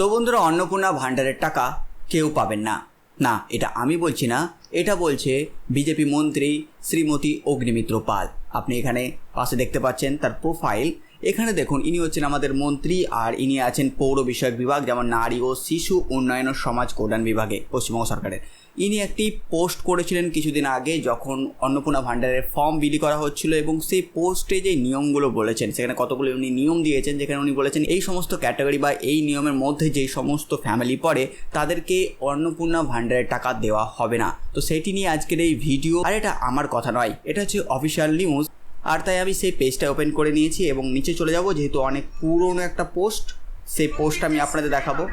তো বন্ধুরা, অন্নপূর্ণা ভাণ্ডারের টাকা কেউ পাবেন না। না, এটা আমি বলছি না, এটা বলছে বিজেপি মন্ত্রী শ্রীমতী অগ্নিমিত্র পাল। আপনি এখানে পাশে দেখতে পাচ্ছেন তার প্রোফাইল। এখানে দেখুন, ইনি হচ্ছেন আমাদের মন্ত্রী, আর ইনি আছেন পৌর বিষয়ক বিভাগ, যেমন নারী ও শিশু উন্নয়ন ও সমাজ কল্যাণ বিভাগে পশ্চিমবঙ্গ সরকারের। ইনি একটি পোস্ট করেছিলেন কিছুদিন আগে, যখন অন্নপূর্ণা ভাণ্ডারের ফর্ম বিলি করা হচ্ছিল, এবং সেই পোস্টে যে নিয়মগুলো বলেছেন, সেখানে কতগুলো উনি নিয়ম দিয়েছেন, যেখানে উনি বলেছেন এই সমস্ত ক্যাটাগরি বা এই নিয়মের মধ্যে যেই সমস্ত ফ্যামিলি পড়ে তাদেরকে অন্নপূর্ণা ভাণ্ডারের টাকা দেওয়া হবে না। তো সেটি নিয়ে আজকের এই ভিডিও। আর এটা আমার কথা নয়, এটা হচ্ছে অফিসিয়াল নিউজ। আর তাই আমি সেই পেজটা ওপেন করে নিয়েছি এবং নিচে চলে যাব, যেহেতু অনেক পুরনো একটা পোস্ট, সেই পোস্ট আমি আপনাদের দেখাবো।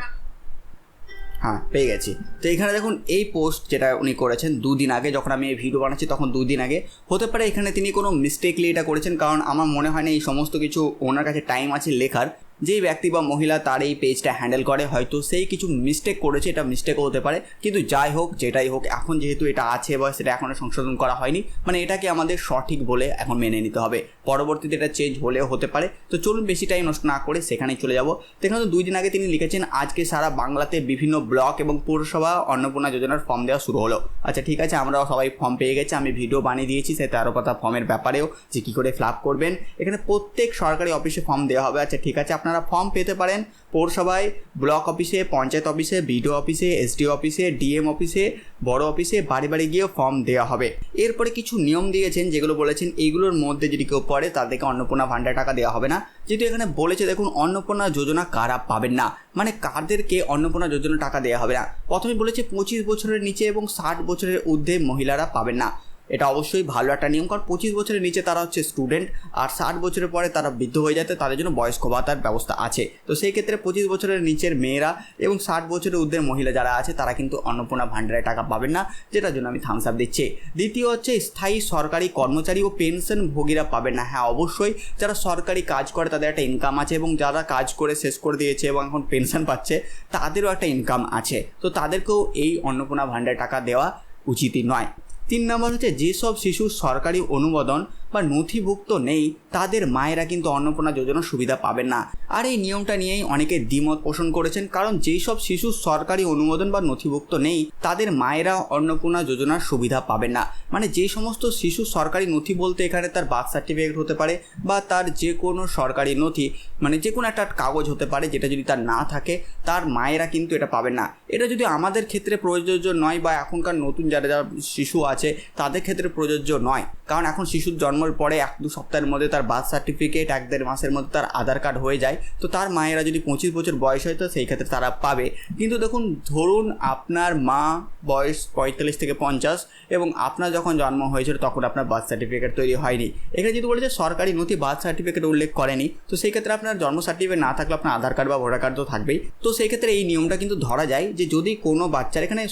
হ্যাঁ, পেয়ে গেছি। তো এখানে দেখুন, এই পোস্ট যেটা উনি করেছেন দুদিন আগে, যখন আমি এই ভিডিও বানাচ্ছি তখন দুদিন আগে। হতে পারে এখানে তিনি কোনো মিস্টেকলি এটা করেছেন, কারণ আমার মনে হয় না এই সমস্ত কিছু ওনার কাছে টাইম আছে লেখার। যেই ব্যক্তি বা মহিলা তার এই পেজটা হ্যান্ডেল করে, হয়তো সেই কিছু মিস্টেক করেছে, এটা মিস্টেকও হতে পারে। কিন্তু যাই হোক, যেটাই হোক, এখন যেহেতু এটা আছে বা সেটা এখনও সংশোধন করা হয়নি, মানে এটাকে আমাদের সঠিক বলে এখন মেনে নিতে হবে। পরবর্তীতে এটা চেঞ্জ হলেও হতে পারে। তো চলুন বেশি টাইম নষ্ট না করে সেখানেই চলে যাব। তো এখানে তো 2 দিন আগে তিনি লিখেছেন, আজকে সারা বাংলাতে বিভিন্ন ব্লক এবং পৌরসভা অন্নপূর্ণা যোজনার ফর্ম দেওয়া শুরু হলো। আচ্ছা, ঠিক আছে, আমরাও সবাই ফর্ম পেয়ে গেছি। আমি ভিডিও বানিয়ে দিয়েছি সেই 13 পাতা ফর্মের ব্যাপারেও, যে কী করে ফিল আপ করবেন। এখানে প্রত্যেক সরকারি অফিসে ফর্ম দেওয়া হবে। আচ্ছা, ঠিক আছে, আপনারা ফর্ম পেতে পারেন পৌরসভায়, ব্লক অফিসে, পঞ্চায়েত অফিসে, বিডিও অফিসে, এসডিও অফিসে, ডিএম অফিসে, বড় অফিসে বাড়ি বাড়ি গিয়ে ফর্ম দেওয়া হবে। এরপরে কিছু নিয়ম দিয়েছেন, যেগুলো বলেছেন এইগুলোর মধ্যে যদি কেউ পড়ে তাদেরকে অন্নপূর্ণা ভাণ্ডার টাকা দেওয়া হবে না। যেহেতু এখানে বলেছে, দেখুন, অন্নপূর্ণা যোজনা কারা পাবেন না, মানে কাদেরকে অন্নপূর্ণা যোজনা টাকা দেওয়া হবে না। প্রথমে বলেছে 25 বছরের নিচে এবং 60 বছরের ঊর্ধ্বে মহিলারা পাবেন না। এটা অবশ্যই ভালো একটা নিয়ম, কারণ 25 বছরের নিচে তারা হচ্ছে স্টুডেন্ট, আর 60 বছরের পরে তারা বৃদ্ধ হয়ে যায়, তাদের জন্য বয়স্ক ভাতার ব্যবস্থা আছে। তো সেই ক্ষেত্রে 25 বছরের নিচের মেয়েরা এবং 60 বছরের ঊর্ধ্বের মহিলা যারা আছে তারা কিন্তু অন্নপূর্ণা ভাণ্ডারের টাকা পাবেন না, যেটার জন্য আমি থামস আপ দিচ্ছি। দ্বিতীয় হচ্ছে, স্থায়ী সরকারি কর্মচারী ও পেনশনভোগীরা পাবেন না। হ্যাঁ, অবশ্যই যারা সরকারি কাজ করে তাদের একটা ইনকাম আছে, এবং যারা কাজ করে শেষ করে দিয়েছে এবং এখন পেনশন পাচ্ছে তাদেরও একটা ইনকাম আছে। তো তাদেরকেও এই অন্নপূর্ণা ভাণ্ডারের টাকা দেওয়া উচিতই নয়। 3 নম্বর হচ্ছে, যেসব শিশু সরকারি অনুমোদন বা নথিভুক্ত নেই তাদের মায়েরা কিন্তু অন্নপূর্ণা যোজনার সুবিধা পাবেন না। আর এই নিয়মটা নিয়েই অনেকে দ্বিমত পোষণ করেছেন, কারণ যেই সব শিশু সরকারি অনুমোদন বা নথিভুক্ত নেই তাদের মায়েরা অন্নপূর্ণা যোজনার সুবিধা পাবেন না। মানে যে সমস্ত শিশু সরকারি নথি বলতে এখানে তার বার্থ সার্টিফিকেট হতে পারে, বা তার যে কোনো সরকারি নথি, মানে যে কোনো একটা কাগজ হতে পারে, যেটা যদি তার না থাকে তার মায়েরা কিন্তু এটা পাবেন না। এটা যদি আমাদের ক্ষেত্রে প্রযোজ্য নয়, বা এখনকার নতুন যারা যারা শিশু আছে তাদের ক্ষেত্রে প্রযোজ্য নয়, কারণ এখন শিশুর জন্মের পরে 1-2 সপ্তাহের মধ্যে তার বার্থ সার্টিফিকেট, 1-1.5 মাসের মধ্যে তার আধার কার্ড হয়ে যায়। তো তার মায়েরা যদি 25 বছর বয়স হয় তো সেই ক্ষেত্রে তারা পাবে। কিন্তু দেখুন, ধরুন আপনার মা বয়স 45 থেকে 50 এবং আপনার যখন জন্ম হয়েছিল তখন আপনার বার্থ সার্টিফিকেট তৈরি হয়নি। এখানে যদি বলেছে সরকারি নথি বার্থ সার্টিফিকেট উল্লেখ করেনি, তো সেই ক্ষেত্রে আপনার জন্ম সার্টিফিকেট না থাকলে আপনার আধার কার্ড বা ভোটার কার্ড তো থাকবেই। তো সেই ক্ষেত্রে এই নিয়মটা কিন্তু ধরা যায়, যে যদি কোনো বাচ্চার, এখানে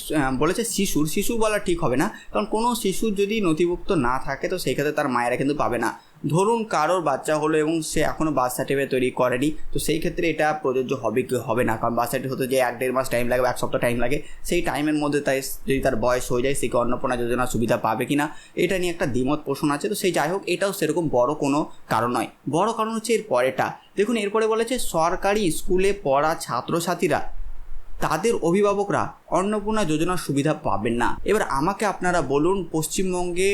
বলেছে শিশু বলা ঠিক হবে না, কারণ কোনো শিশুর যদি নথিভুক্ত না থাকে তো সেই ক্ষেত্রে তার মায়েরা কিন্তু পাবে না। ধরুন কারোর বাচ্চা হলো এবং সে এখনও বার্থ সার্টিফিকেট তৈরি করেনি, তো সেই ক্ষেত্রে এটা প্রযোজ্য হবে কি হবে না, কারণ বার্থ সার্টিফিকেট হতে যে 1-1.5 মাস টাইম লাগে, 1 সপ্তাহ টাইম লাগে, সেই টাইমের মধ্যে তাই যদি তার বয়স হয়ে যায়, সে কি অন্নপূর্ণা যোজনার সুবিধা পাবে কি না, এটা নিয়ে একটা দ্বিমত পোষণ আছে। তো সেই যাই হোক, এটাও সেরকম বড় কোনো কারণ নয়। বড় কারণ হচ্ছে এর পরেটা। দেখুন, এরপরে বলেছে সরকারি স্কুলে পড়া ছাত্রছাত্রীরা, তাদের অভিভাবকরা অন্নপূর্ণা যোজনার সুবিধা পাবেন না। এবার আমাকে আপনারা বলুন, পশ্চিমবঙ্গে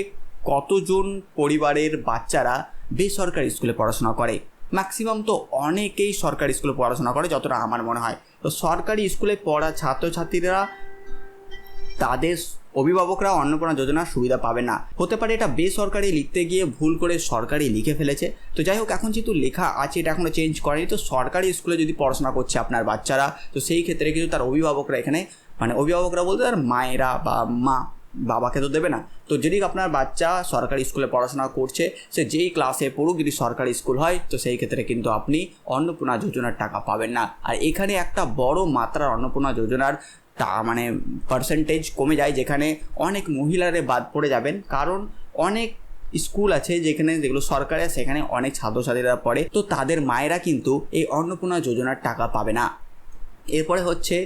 কতজন পরিবারের বাচ্চারা বেসরকারি স্কুলে পড়াশোনা করে? ম্যাক্সিমাম তো অনেকেই সরকারি স্কুলে পড়াশোনা করে, যতটা আমার মনে হয়। তো সরকারি স্কুলে পড়া ছাত্রছাত্রীরা, তাদের অভিভাবকরা অন্নপূর্ণা যোজনার সুবিধা পাবে না। হতে পারে এটা বেসরকারি লিখতে গিয়ে ভুল করে সরকারি লিখে ফেলেছে। তো যাই হোক, এখন যেহেতু লেখা আছে, এটা এখনও চেঞ্জ করেনি। তো সরকারি স্কুলে যদি পড়াশোনা করছে আপনার বাচ্চারা, তো সেই ক্ষেত্রে কিন্তু তার অভিভাবকরা, এখানে মানে অভিভাবকরা বলতে তার মায়েরা বা বাবাকে তো দেবে না। তো যদি আপনার বাচ্চা সরকারি স্কুলে পড়াশোনা করছে, সে যেই ক্লাসে পড়ুক, যদি সরকারি স্কুল হয়, তো সেই ক্ষেত্রে কিন্তু আপনি অন্নপূর্ণা যোজনার টাকা পাবেন না। আর এখানে একটা বড় মাত্রার অন্নপূর্ণা যোজনার মানে পার্সেন্টেজ কমে যায়, যেখানে অনেক মহিলারা বাদ পড়ে যাবেন, কারণ অনেক স্কুল আছে যেগুলো সরকারি, সেখানে অনেক ছাত্রছাত্রীরা পড়ে, তো তাদের মায়েরা কিন্তু এই অন্নপূর্ণা যোজনার টাকা পাবে না। এরপরে হচ্ছে,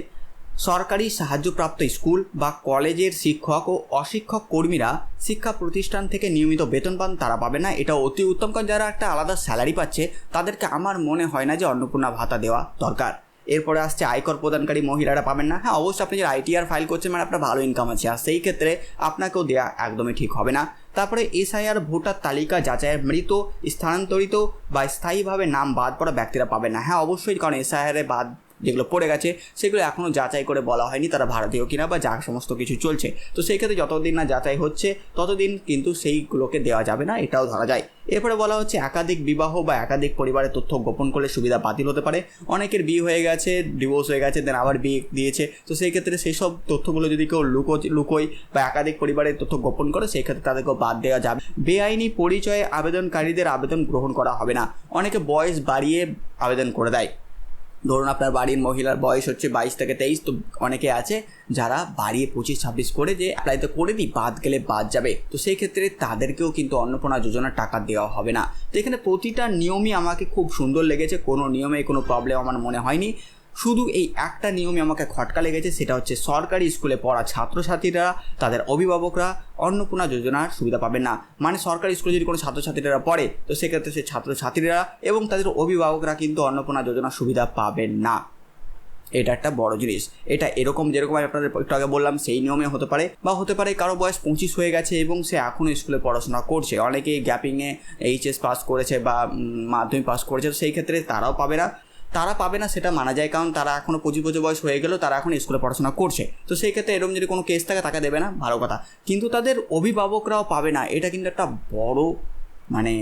সরকারি সাহায্যপ্রাপ্ত স্কুল বা কলেজের শিক্ষক ও অশিক্ষক কর্মীরা শিক্ষা প্রতিষ্ঠান থেকে নিয়মিত বেতন পান, তারা পাবে না। এটা অতি উত্তম, কারণ যারা একটা আলাদা স্যালারি পাচ্ছে তাদেরকে আমার মনে হয় না যে অন্নপূর্ণা ভাতা দেওয়া দরকার। এরপরে আসছে আয়কর প্রদানকারী মহিলারা পাবেন না। হ্যাঁ, অবশ্যই আপনি যে আইটিআর ফাইল করছেন মানে আপনার ভালো ইনকাম আছে, আর সেই ক্ষেত্রে আপনাকেও দেওয়া একদমই ঠিক হবে না। তারপরে এসআইআর ভোটার তালিকা যাচাইয়ের মৃত, স্থানান্তরিত বা স্থায়ীভাবে নাম বাদ পড়া ব্যক্তিরা পাবেন না। হ্যাঁ অবশ্যই, কারণ এসআইআরে বাদ যেগুলো পড়ে গেছে সেগুলো এখনও যাচাই করে বলা হয়নি তারা ভারতীয় কিনা বা যা সমস্ত কিছু চলছে, তো সেই ক্ষেত্রে যতদিন না যাচাই হচ্ছে ততদিন কিন্তু সেইগুলোকে দেওয়া যাবে না, এটাও ধরা যায়। এরপরে বলা হচ্ছে একাধিক বিবাহ বা একাধিক পরিবারের তথ্য গোপন করলে সুবিধা বাতিল হতে পারে। অনেকের বিয়ে হয়ে গেছে, ডিভোর্স হয়ে গেছে, দেন আবার বিয়ে দিয়েছে, তো সেই ক্ষেত্রে সেই সব তথ্যগুলো যদি কেউ লুকোয় বা একাধিক পরিবারের তথ্য গোপন করে সেই ক্ষেত্রে তাদেরকেও বাদ দেওয়া যাবে। বেআইনি পরিচয়ে আবেদনকারীদের আবেদন গ্রহণ করা হবে না। অনেকে বয়স বাড়িয়ে আবেদন করে দেয়, ধরুন আপনার বাড়ির মহিলার বয়স হচ্ছে 22 থেকে 23, তো অনেকে আছে যারা বাড়িয়ে 25-26 করে যে অ্যাপ্লাইতে করে দিই, বাদ গেলে বাদ যাবে, তো সেই ক্ষেত্রে তাদেরকেও কিন্তু অন্নপূর্ণা যোজনার টাকা দেওয়া হবে না। তো এখানে প্রতিটা নিয়মই আমাকে খুব সুন্দর লেগেছে, কোনো নিয়মে কোনো প্রবলেম আমার মনে হয়নি। শুধু এই একটা নিয়মে আমাকে খটকা লেগেছে, সেটা হচ্ছে সরকারি স্কুলে পড়া ছাত্রছাত্রীরা, তাদের অভিভাবকরা অন্নপূর্ণা যোজনার সুবিধা পাবেন না। মানে সরকারি স্কুলে যদি কোনো ছাত্রছাত্রীরা পড়ে তো সেক্ষেত্রে সেই ছাত্রছাত্রীরা এবং তাদের অভিভাবকরা কিন্তু অন্নপূর্ণা যোজনার সুবিধা পাবেন না। এটা একটা বড় জিনিস। এটা এরকম যেরকম আমি আপনাদের একটু আগে বললাম সেই নিয়মে হতে পারে, বা হতে পারে কারো বয়স 25 হয়ে গেছে এবং সে এখনও স্কুলে পড়াশোনা করছে, অনেকেই গ্যাপিংয়ে এইচএস পাস করেছে বা মাধ্যমিক পাস করেছে, তো সেই ক্ষেত্রে তারাও পাবে না। তারা পাবে না সেটা মানা যায়, কারণ তারা এখনও 25 বছর বয়স হয়ে গেলেও তারা এখন স্কুলে পড়াশোনা করছে, তো সেই ক্ষেত্রে এরকম যদি কোনো কেস থাকে তাকে দেবে না, ভালো কথা। কিন্তু তাদের অভিভাবকরাও পাবে না, এটা কিন্তু একটা বড় মানে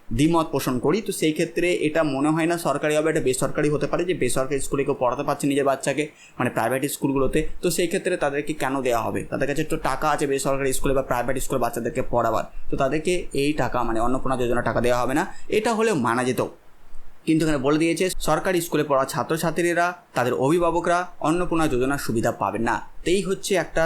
দ্বিমত পোষণ করি। তো সেই ক্ষেত্রে এটা মনে হয় না সরকারি হবে, এটা বেসরকারি হতে পারে, যে বেসরকারি স্কুলে কেউ পড়াতে পারছে নিজের বাচ্চাকে, মানে প্রাইভেট স্কুলগুলোতে, তো সেই ক্ষেত্রে তাদেরকে কেন দেওয়া হবে? তাদের কাছে একটু টাকা আছে বেসরকারি স্কুলে বা প্রাইভেট স্কুলে বাচ্চাদেরকে পড়াবার, তো তাদেরকে এই টাকা মানে অন্নপূর্ণা যোজনা টাকা দেওয়া হবে না, এটা হলেও মানা যেত। কিন্তু এখানে বলে দিয়েছে সরকারি স্কুলে পড়া ছাত্রছাত্রীরা, তাদের অভিভাবকরা অন্নপূর্ণা যোজনার সুবিধা পাবেন না। তো এই হচ্ছে একটা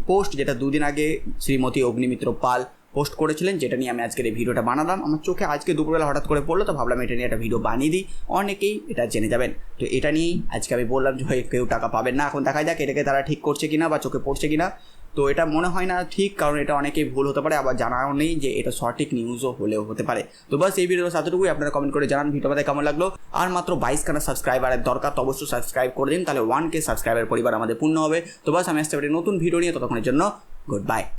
পোস্ট যেটা দুদিন আগে শ্রীমতী অগ্নিমিত্র পাল পোস্ট করেছিলেন, যেটা নিয়ে আমি আজকের এই ভিডিওটা বানালাম। আমার চোখে আজকে দুপুরবেলা হঠাৎ করে পড়লো, তো ভাবলাম এটা নিয়ে একটা ভিডিও বানিয়ে দিই, অনেকেই এটা জেনে যাবেন। তো এটা নিয়েই আজকে আমি বললাম যে কেউ টাকা পাবেন না। এখন দেখা যাক এটাকে তারা ঠিক করছে কিনা বা চোখে পড়ছে কিনা। তো এটা মনে হয় না ঠিক, কারণ এটা অনেকেই ভুল হতে পারে, আবার জানাও নেই যে এটা সঠিক নিউজও হলেও হতে পারে। তো বাস এই ভিডিওর সাথেটুকুই, আপনারা কমেন্ট করে জানান ভিডিওটা কেমন লাগলো। আর মাত্র 22খানা সাবস্ক্রাইবারের দরকার, তো অবশ্যই সাবস্ক্রাইব করে দিন, তাহলে 1K সাবস্ক্রাইবার পরিবার আমাদের পূর্ণ হবে। তো বাস আমি আসতে পারি নতুন ভিডিও নিয়ে, ততক্ষণের জন্য গুড বাই।